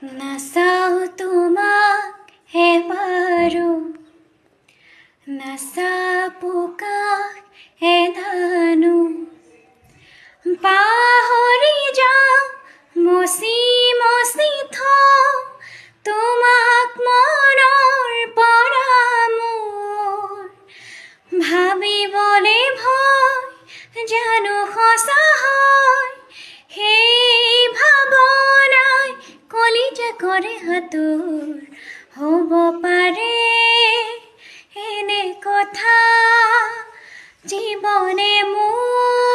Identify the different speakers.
Speaker 1: নাচাও তোমাক এবাৰো, নাচাপো কাষ এধানো, পাহৰি যাওঁ মচি মচি থওঁ তোমাক মনৰ পৰা মোৰ। ভাবিবলে ভয় জানো সঁচা হয়, সেই ভাৱনাই কলিজা কৰে সাঁতোৰ। হ'ব পাৰে এনে কথা জীৱনে মোৰ